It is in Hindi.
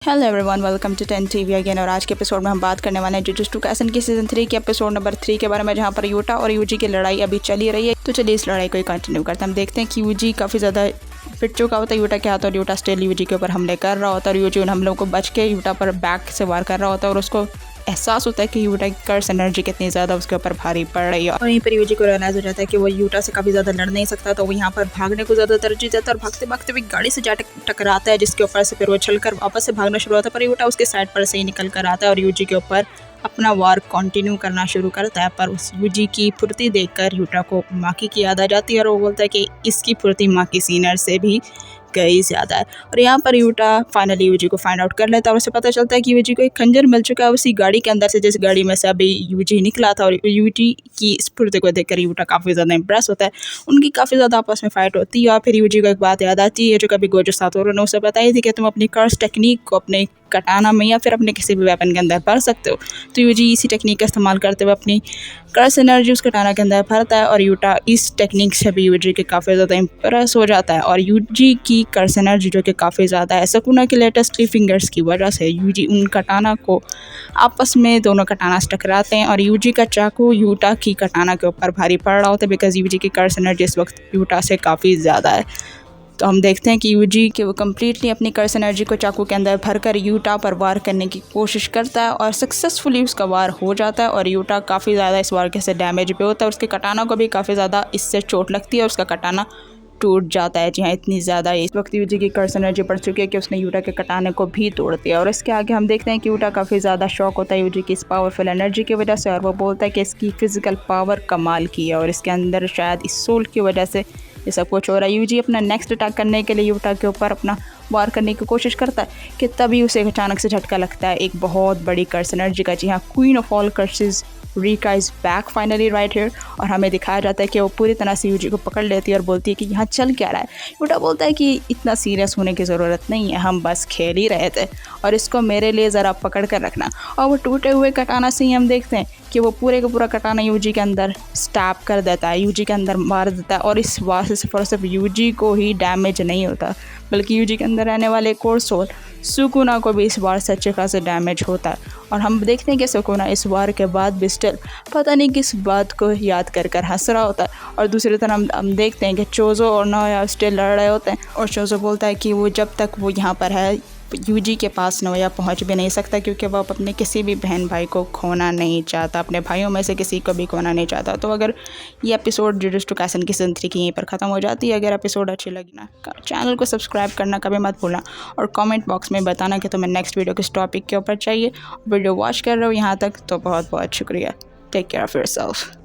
Hello everyone, welcome to 10 TV again. और आज के एपिसोड में हम बात करने वाले हैं जुजुत्सु काइसेन की सीजन 3 के एपिसोड नंबर 3 के बारे में, जहां पर यूटा और यूजी की लड़ाई अभी चली रही है। तो चलिए इस लड़ाई को ही कंटिन्यू करते हैं। हम देखते हैं कि यूजी काफ़ी ज़्यादा पिट चुका होता है यूटा के हाथ, और यूटा स्टिल यूजी के ऊपर हमले कर रहा होता है, और यूजी उन हमलों को बच के यूटा पर बैक से वार कर रहा होता है, और उसको एहसास होता है कि यूटा की कर्स एनर्जी कितनी ज़्यादा उसके ऊपर भारी पड़ रही है। और वहीं पर यूजी को रियलाइज हो जाता है कि वो यूटा से काफ़ी ज़्यादा लड़ नहीं सकता, तो वो यहाँ पर भागने को ज़्यादा तरजीह देता है, और भागते भागते भी गाड़ी से जा टकराता है, जिसके ऊपर से फिर वो चलकर वापस से भागना शुरू होता है। पर यूटा उसके साइड पर से ही निकल कर आता है और यूजी के ऊपर अपना वार कंटिन्यू करना शुरू करता है। पर उस यूजी की फुर्ती देखकर यूटा को माकी की याद आ जाती है, और वो बोलता है कि इसकी फुर्ती माकी सीनियर से भी कई ज़्यादा है। और यहाँ पर यूटा फाइनली यूजी को फाइंड आउट कर लेता है, और उसे पता चलता है कि यूजी को एक खंजर मिल चुका है उसी गाड़ी के अंदर से, जिस गाड़ी में से अभी यूजी निकला था। और यूजी की स्फूर्ति को देखकर यूटा काफ़ी ज़्यादा इंप्रेस होता है। उनकी काफ़ी ज़्यादा आपस में फाइट होती है, और फिर यूजी को एक बात याद आती है जो कभी गोजो सातोरू ने उसे बताई थी कि तुम अपनी कर्स टेक्निक को अपने कटाना में या फिर अपने किसी भी वेपन के अंदर भर सकते हो। तो यूजी इसी टेक्निक का इस्तेमाल करते हुए अपनी कर्स एनर्जी उस कटाना के अंदर भरता है, और यूटा इस टेक्निक से भी यूजी के काफ़ी ज़्यादा इंप्रेस हो जाता है। और यूजी की कर्स एनर्जी जो कि काफ़ी ज़्यादा है, सुकुना के लेटेस्ट 3 फिंगर्स की वजह से यूजी उन कटाना को आपस में दोनों कटाना से टकराते हैं, और यूजी का चाकू यूटा की कटाना के ऊपर भारी पड़ रहा होता है, बिकॉज यूजी की कर्स एनर्जी इस वक्त यूटा से काफ़ी ज़्यादा है। तो हम देखते हैं कि यूजी के वो कम्प्लीटली अपनी कर्स एनर्जी को चाकू के अंदर भरकर यूटा पर वार करने की कोशिश करता है, और सक्सेसफुली उसका वार हो जाता है। और यूटा काफ़ी ज़्यादा इस वार के से डैमेज पे होता है, और उसके कटाना को भी काफ़ी ज़्यादा इससे चोट लगती है, और उसका कटाना टूट जाता है। जी हाँ, इतनी ज़्यादा इस वक्त यूजी की कर्स एनर्जी पड़ चुकी है कि उसने यूटा के कटाने को भी तोड़ दिया। और इसके आगे हम देखते हैं कि यूटा काफ़ी ज़्यादा शॉक होता है यूजी की इस पावरफुल एनर्जी की वजह से, और वो बोलता है कि इसकी फिजिकल पावर कमाल की है, और इसके अंदर शायद इस सोल की वजह से ये सब कुछ हो रहा है। यूजी अपना नेक्स्ट अटैक करने के लिए यूटा के ऊपर अपना वार करने की कोशिश करता है कि तभी उसे अचानक से झटका लगता है एक बहुत बड़ी कर्स एनर्जी का। जी हाँ, queen of all curses Rica is back finally right here. और हमें दिखाया जाता है कि वो पूरी तरह से यूजी को पकड़ लेती है और बोलती है कि यहाँ चल क्या रहा है। यूटा बोलता है कि इतना सीरियस होने की ज़रूरत नहीं है, हम बस खेल ही रहे थे, और इसको मेरे लिए ज़रा पकड़ कर रखना। और वो टूटे हुए कटाना से ही हम देखते हैं कि वो पूरे का पूरा कटाना यूजी के अंदर स्टैप कर देता है, यूजी के अंदर मार देता है। और इस वार से सिर्फ यूजी को ही डैमेज नहीं होता, बल्कि यूजी के अंदर रहने वाले कोर सोल सुकुना को भी इस वार से अच्छे खासे डैमेज होता है। और हम देखते हैं कि सुकुना इस वार के बाद भी स्टिल पता नहीं किस बात को याद कर कर हंस रहा होता है। और दूसरी तरफ हम देखते हैं कि चोजो और नोया स्टिल लड़ रहे होते हैं, और चोजो बोलता है कि वो जब तक वो यहाँ पर है यूजी के पास नोया पहुंच भी नहीं सकता, क्योंकि वो अपने किसी भी बहन भाई को खोना नहीं चाहता, अपने भाइयों में से किसी को भी खोना नहीं चाहता। तो अगर ये एपिसोड जुजुत्सु काइसेन की सीजन 3 की यहीं पर ख़त्म हो जाती है। अगर एपिसोड अच्छी लगी ना, चैनल को सब्सक्राइब करना कभी मत भूलना, और कमेंट बॉक्स में बताना कि तुम्हें नेक्स्ट वीडियो किस टॉपिक के ऊपर चाहिए। वीडियो वॉच कर रहे हो यहाँ तक तो बहुत बहुत शुक्रिया। Take care of yourself.